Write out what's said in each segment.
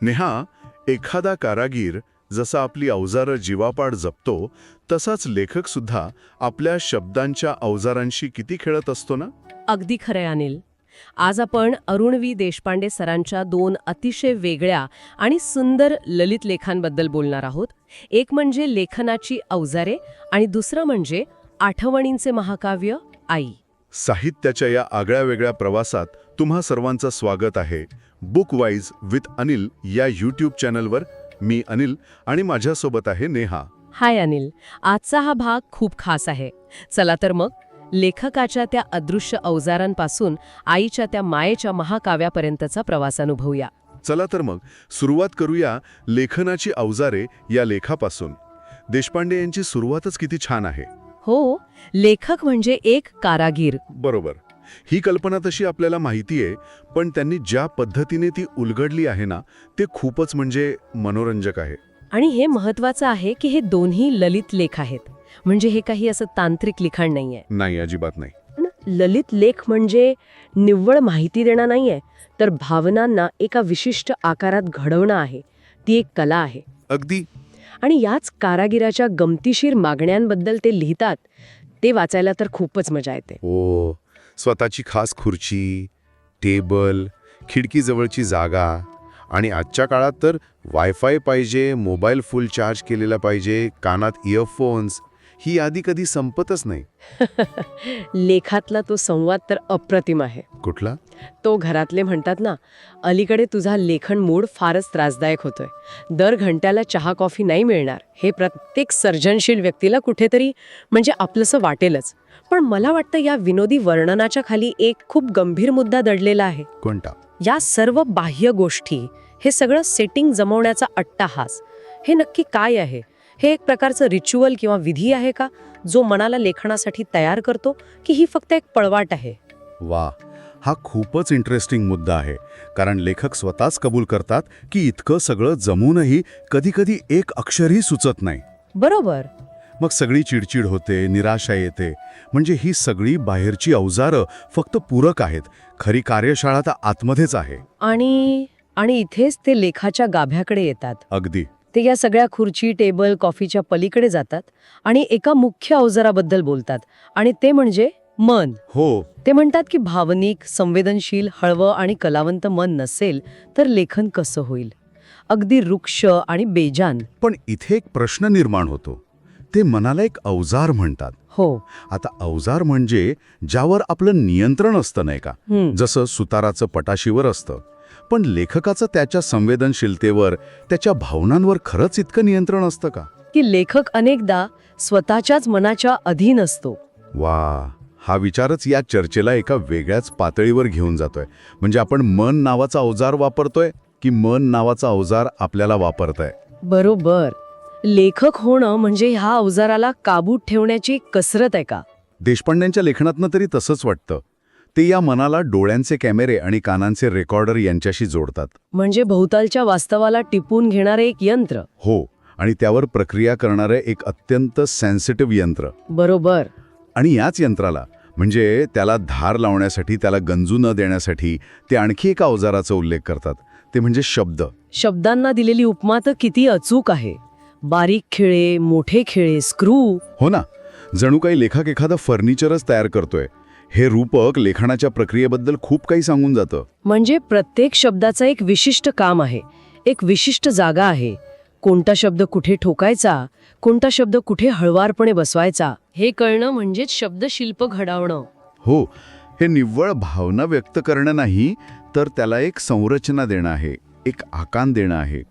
नेहा, एखादा कारागीर जसा आपली अवजारं जीवापाड जपतो तसाच लेखक सुद्धा आपल्या शब्दांच्या अवजारांशी किती खेळत असतो ना. अगदी खरंय अनिल. आज आपण अरुण व्ही देशपांडे सरांच्या 2 अतिशय वेगळ्या आणि सुंदर ललित लेखांबद्दल बोलणार आहोत. एक म्हणजे लेखनाची अवजारे आणि दुसरं म्हणजे आठवणींचे महाकाव्य आई. साहित्याच्या या आगळ्या वेगळ्या प्रवासात तुम्हा सर्वांचं स्वागत आहे. बुकवाईज विथ अनिल या यूट्यूब चॅनलवर. मी अनिल आणि माझ्यासोबत आहे नेहा. हाय अनिल. आजचा हा भाग खूप खास आहे. चला तर मग लेखकाच्या त्या अदृश्य अवजारांपासून आईच्या त्या मायेच्या महाकाव्यापर्यंतचा प्रवास अनुभवूया. चला तर मग सुरुवात करूया लेखनाची अवजारे या लेखापासून. देशपांडे यांची सुरुवातच किती छान आहे. हो, लेखक म्हणजे एक कारागीर. बरोबर. ही कल्पना तशी आपल्याला माहिती आहे, पण त्यांनी ज्या पद्धतीने ती उलगडली आहे ना, ते खूपच म्हणजे मनोरंजक आहे. आणि हे महत्वाचं आहे की हे दोन्ही ललित लेख आहेत. म्हणजे हे काही असं तांत्रिक लिखाण नाहीये. नाही, अजिबात नाही. ललित लेख म्हणजे निव्वळ माहिती देणं नाहीये, तर भावनांना एका विशिष्ट आकारात घडवणं आहे. ती एक कला आहे. अगदी. आणि याच कारागिराच्या गमतीशीर मागण्यांबद्दल ते लिहितात. ते वाचायला तर खूपच मजा येते. ओ, स्वतःची खास खुर्ची, टेबल, खिडकीजवळची जागा आणि आजच्या काळात तर वायफाय पाहिजे, मोबाईल फुल चार्ज केलेला पाहिजे, कानात इयरफोन्स. ही यादी कधी संपतच नाही. लेखातला तो संवाद तर अप्रतिम आहे. कुठला? तो घरातले म्हणतात ना, अलीकडे तुझा लेखन मूड फारच त्रासदायक होतोय. दर घंट्याला चहा कॉफी नाही मिळणार. हे प्रत्येक सर्जनशील व्यक्तीला कुठेतरी म्हणजे आपलंसं वाटेलच. पण मला वाटतं या विनोदी वर्णनाच्या खाली एक खूप गंभीर मुद्दा दडलेला आहे. कोणता? या सर्व बाह्य गोष्टी, हे सगळं सेटिंग जमवण्याचा अट्टाहास, हे नक्की काय आहे? हे एक प्रकारचं रिच्युअल किंवा विधी आहे का, जो मनाला लेखनासाठी तयार करतो, की ही फक्त एक पळवाट आहे? वा, हा खूपच इंटरेस्टिंग मुद्दा आहे. कारण लेखक स्वतःच कबूल करतात की इतकं सगळं जमूनही कधी-कधी एक अक्षरही सुचत नाही. बरोबर. मग सगळी चिडचिड होते, निराशा येते. म्हणजे ही सगळी बाहेरची अवजारं फक्त पूरक आहेत. खरी कार्यशाळा तर आतमध्येच आहे. आणि इथेच ते लेखाच्या गाभ्याकडे येतात. अगदी. ते या सगळ्या खुर्ची, टेबल, कॉफीच्या पलीकडे जातात आणि एका मुख्य अवजाराबद्दल बोलतात, आणि ते म्हणजे मन. हो. ते म्हणतात की भावनिक, संवेदनशील, हळवं आणि कलावंत मन नसेल तर लेखन कसं होईल? अगदी रुक्ष आणि बेजान. पण इथे एक प्रश्न निर्माण होतो. ते मनाला एक अवजार म्हणतात. हो. आता अवजार म्हणजे ज्यावर आपलं नियंत्रण असतं, नाही का? जसं सुताराचं पटाशीवर असतं. पण लेखकाचं त्याच्या संवेदनशीलतेवर, त्याच्या भावनांवर खरंच इतकं नियंत्रण असतं का? की लेखक अनेकदा स्वतःच्याच मनाच्या अधीन असतो. वा, हा विचारच या चर्चेला एका वेगळ्याच पातळीवर घेऊन जातोय. म्हणजे आपण मन नावाचा अवजार वापरतोय की मन नावाचा अवजार आपल्याला वापरतोय? बरोबर. लेखक होणं म्हणजे ह्या अवजाराला काबूत ठेवण्याची कसरत आहे का? देशपांड्यांच्या लेखनातनं तरी तसंच वाटतं. ते या मनाला डोळ्यांचे कॅमेरे आणि कानांचे रेकॉर्डर यांच्याशी जोडतात. म्हणजे भोवतालच्या वास्तवाला टिपून घेणारे एक यंत्र. हो, आणि त्यावर प्रक्रिया करणारे एक अत्यंत सेन्सिटिव्ह यंत्र. बरोबर. आणि याच यंत्राला, म्हणजे त्याला धार लावण्यासाठी, त्याला गंजू न देण्यासाठी ते आणखी एका अवजाराचा उल्लेख करतात. ते म्हणजे शब्द. शब्दांना दिलेली उपमा तर किती अचूक आहे. बारीक खिळे, मोठे खिळे, स्क्रू. हो ना, जणू काही लेखक एखादा फर्निचरच तयार करतोय. हे रूपक लेखनाच्या प्रक्रियेबद्दल खूप काही सांगून जातं. म्हणजे प्रत्येक शब्दाचं एक विशिष्ट काम आहे, एक विशिष्ट जागा आहे. कोणता शब्द कुठे ठोकायचा, कोणता शब्द कुठे हळवारपणे बसवायचा, हे कळणं म्हणजेच शब्दशिल्प घडवणं. हो, हे निव्वळ भावना व्यक्त करणं नाही, तर त्याला एक संरचना देणं आहे, एक आकार देणं आहे.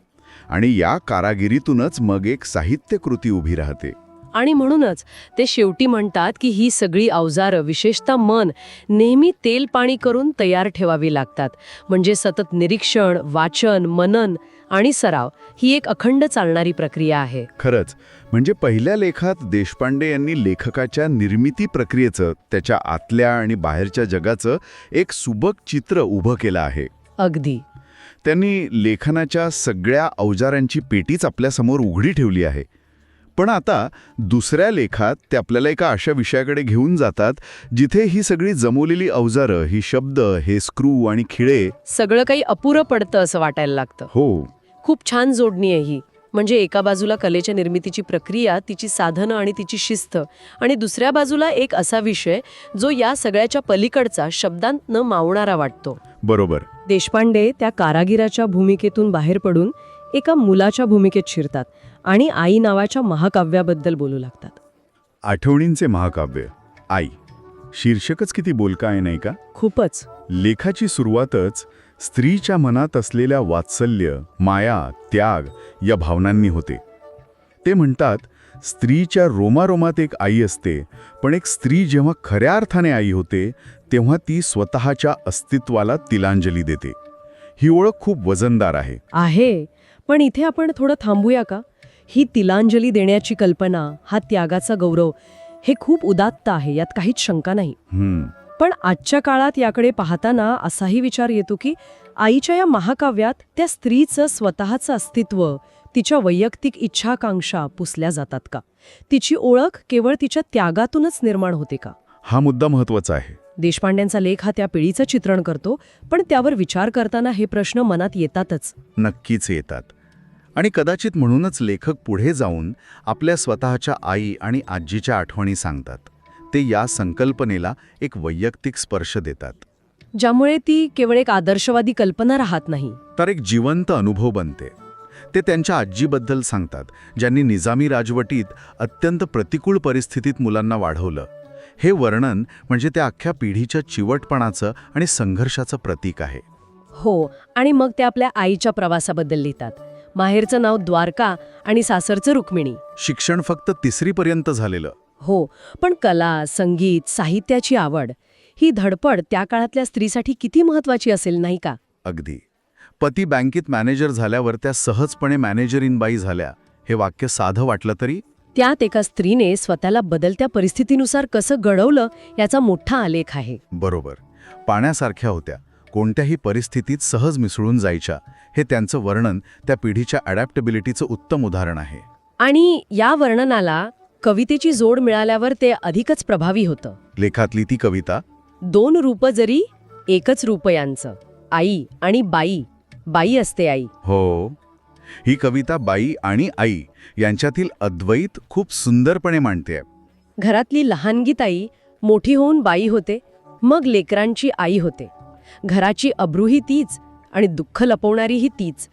आणि या कारागिरीतूनच मग एक साहित्यकृती उभी राहते. आणि म्हणूनच ते शेवटी म्हणतात की ही सगळी अवजारं, विशेषतः मन, नेहमी तेल पाणी करून तयार ठेवावी लागतात. म्हणजे सतत निरीक्षण, वाचन, मनन आणि सराव ही एक अखंड चालणारी प्रक्रिया आहे. खरंच. म्हणजे पहिल्या लेखात देशपांडे यांनी लेखकाच्या निर्मिती प्रक्रियेचं, त्याच्या आतल्या आणि बाहेरच्या जगाचं एक सुबक चित्र उभं केलं आहे. अगदी. त्यांनी लेखनाच्या सगळ्या अवजारांची पेटीच आपल्यासमोर उघडी ठेवली आहे. पण आता दुसऱ्या लेखात ते आपल्याला एका अशा विषयाकडे घेऊन जातात जिथे ही सगळी जमवलेली अवजारं, ही शब्द, हे स्क्रू आणि खिळे, सगळं काही अपुरं पडतं असं वाटायला लागतं. हो, खूप छान जोडणी आहे ही. म्हणजे एका बाजूला कलेच्या निर्मितीची प्रक्रिया, तिची साधनं आणि तिची शिस्त, आणि दुसऱ्या बाजूला एक असा विषय जो या सगळ्याच्या पलीकडचा, शब्दांत न मावणारा वाटतो. बरोबर. देशपांडे त्या कारागिराच्या भूमिकेतून बाहेर पडून एका मुलाच्या भूमिकेत शिरतात आणि आई नावाच्या महाकाव्याबद्दल बोलू लागतात. आठवणींचे महाकाव्य आई शीर्षकच किती बोलका आहे नाही का? खूपच. लेखाची सुरुवातच स्त्रीच्या मनात असलेल्या वात्सल्य, माया, त्याग या भावनांनी होते. ते म्हणतात, स्त्रीच्या रोमारोमात एक आई असते, पण एक स्त्री जेव्हा खऱ्या अर्थाने आई होते तेव्हा ती स्वतःच्या अस्तित्वाला तिलांजली देते. ही ओळख खूप वजनदार आहे. पण इथे आपण थोडं थांबूया का? ही तिलांजली देण्याची कल्पना, हा त्यागाचा गौरव, हे खूप उदात्त आहे, यात काहीच शंका नाही. पण आजच्या काळात याकडे पाहताना असाही विचार येतो की आईच्या या महाकाव्यात त्या स्त्रीचं स्वतःचं अस्तित्व, तिच्या वैयक्तिक इच्छाकांक्षा पुसल्या जातात का? तिची ओळख केवळ तिच्या त्यागातूनच निर्माण होते का? हा मुद्दा महत्वाचा आहे. देशपांड्यांचा लेख हा त्या पिढीचं चित्रण करतो, पण त्यावर विचार करताना हे प्रश्न मनात येतातच. नक्कीच येतात. आणि कदाचित म्हणूनच लेखक पुढे जाऊन आपल्या स्वतःच्या आई आणि आजीच्या आठवणी सांगतात. ते या संकल्पनेला एक वैयक्तिक स्पर्श देतात, ज्यामुळे ती केवळ एक आदर्शवादी कल्पना राहत नाही, तर एक जिवंत अनुभव बनते. ते त्यांच्या आजीबद्दल सांगतात, ज्यांनी निजामी राजवटीत अत्यंत प्रतिकूल परिस्थितीत मुलांना वाढवलं. हे वर्णन म्हणजे त्या अख्ख्या पिढीच्या चिवटपणाचं आणि संघर्षाचं प्रतीक आहे. हो. आणि मग ते आपल्या आईच्या प्रवासाबद्दल लिहितात. माहेरचं नाव द्वारका आणि सासरचं रुक्मिणी. शिक्षण फक्त 3री पर्यंत झालेलं. हो, पण कला, संगीत, साहित्याची आवड, ही धडपड त्या काळातल्या स्त्रीसाठी किती महत्वाची असेल, नाही का? अगदी. पती बँकेत मॅनेजर झाल्यावर त्या सहजपणे मॅनेजरीन बाई झाल्या. हे वाक्य साधं वाटलं तरी त्यात एका स्त्रीने स्वतःला बदलत्या परिस्थितीनुसार कसं घडवलं याचा मोठा आलेख आहे. बरोबर. पाण्यासारख्या होत्या, कोणत्याही परिस्थितीत सहज मिसळून जायच्या. हे त्यांचं वर्णन त्या पिढीच्या अडॅप्टेबिलिटीचं उत्तम उदाहरण आहे. आणि या वर्णनाला कवितेची जोड मिळाल्यावर ते अधिकच प्रभावी होतं. लेखातली ती कविता 2 रूप जरी एकच रूप यांचं, आई आणि बाई, बाई असते आई. हो, ही कविता बाई आणि आई यांच्यातील अद्वैत खूप सुंदरपणे मांडते. घरातली लहानगी ताई मोठी होऊन बाई होते, मग लेकरांची आई होते. घराची अब्रूही तीच आणि दुःख लपवणारीही तीच.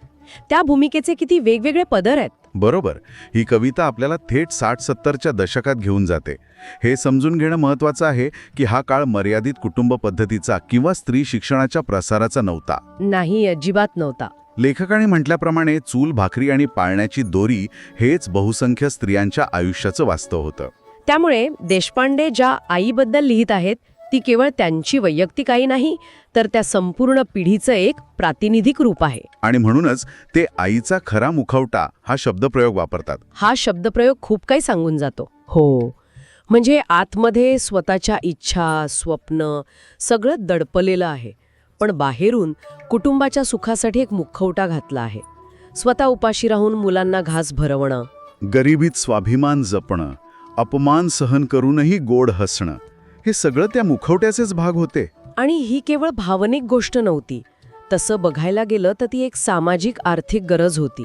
त्या भूमिकेचे किती वेगवेगळे पदर आहेत. बरोबर. ही कविता आपल्याला थेट 60-70च्या दशकात घेऊन जाते. हे समजून घेणं महत्त्वाचं आहे की हा काळ मर्यादित कुटुंब पद्धतीचा किंवा स्त्री शिक्षणाच्या प्रसाराचा नव्हता. नाही, अजिबात नव्हता. लेखकांनी म्हटल्याप्रमाणे चूल, भाकरी आणि पाळण्याची दोरी हेच बहुसंख्य स्त्रियांच्या आयुष्याचं वास्तव होतं. त्यामुळे देशपांडे ज्या आईबद्दल लिहित आहेत ती केवळ त्यांची वैयक्तिक आई नाही, तर त्या संपूर्ण पिढीचं एक प्रातिनिधिक रूप आहे. आणि म्हणूनच ते आईचा खरा मुखवटा हा शब्दप्रयोग वापरतात. हा शब्दप्रयोग खूप काही सांगून जातो. हो, म्हणजे आतमध्ये स्वतःच्या इच्छा, स्वप्न सगळं दडपलेलं आहे, पण बाहेरून कुटुंबाच्या सुखासाठी एक मुखवटा घातला आहे. स्वतः उपाशी राहून मुलांना घास भरवणं, गरिबीत स्वाभिमान जपणं, अपमान सहन करूनही गोड हसणं, हे सगळं त्या मुखवट्याचेच भाग होते. आणि ही केवळ भावनिक गोष्ट नव्हती. तसं बघायला गेलं तर ती एक सामाजिक आर्थिक गरज होती.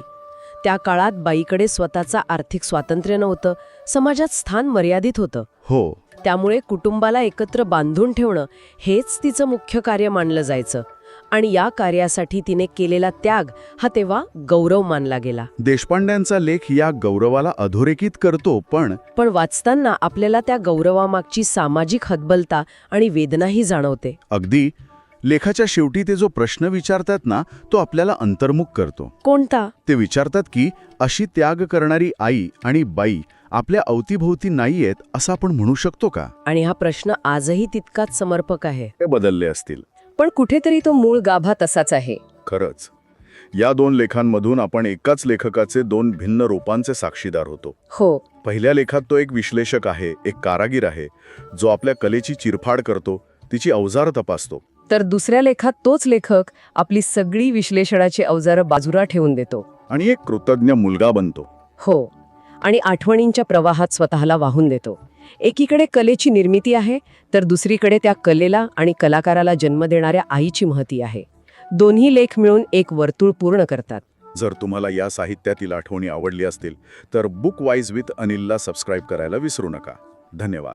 त्या काळात बाईकडे स्वतःचा आर्थिक स्वातंत्र्य नव्हतं, समाजात स्थान मर्यादित होतं. हो. त्यामुळे कुटुंबाला एकत्र बांधून ठेवणं हेच तिचं मुख्य कार्य मानलं जायचं. आणि या कार्यासाठी तिने केलेला त्याग हा तेव्हा गौरव मानला गेला. देशपांड्यांचा लेख या गौरवाला अधोरेखित करतो, पण वाचताना आपल्याला त्या गौरवामागची सामाजिक हतबलता आणि वेदनाही जाणवते. अगदी. लेखाच्या शेवटी ते जो प्रश्न विचारतात ना, तो आपल्याला अंतर्मुख करतो. कोणता? ते विचारतात की अशी त्याग करणारी आई आणि बाई आपल्या अवतीभोवती नाहीयेत असं आपण म्हणू शकतो का? आणि हा प्रश्न आजही तितकाच समर्पक आहे. ते बदलले असतील, पण कुठेतरी तो मूळ गाभा तसाच आहे. खरंच. या 2 लेखांमधून आपण एकाच लेखकाचे 2 भिन्न रूपांचे साक्षीदार होतो. हो. पहिल्या लेखात तो एक विश्लेषक आहे, एक कारागीर आहे, जो आपल्या कलेची चिरफाड करतो, तिची अवजार तपासतो. तर दुसऱ्या लेखात तोच लेखक आपली सगळी विश्लेषणाची अवजारं बाजूला ठेवून देतो आणि एक कृतज्ञ मुलगा बनतो. हो, आणि आठवणींच्या प्रवाहात स्वतःला वाहून देतो. एकीकडे कलेची निर्मिती आहे, तर दुसरीकडे त्या कलेला आणि कलाकाराला जन्म देणाऱ्या आईची महती आहे. दोन्ही लेख मिळून एक वर्तुळ पूर्ण करतात. जर तुम्हाला या साहित्यातील आठवणी आवडली असतील तर बुक वाईज विथ अनिलला सबस्क्राईब करायला विसरू नका. धन्यवाद.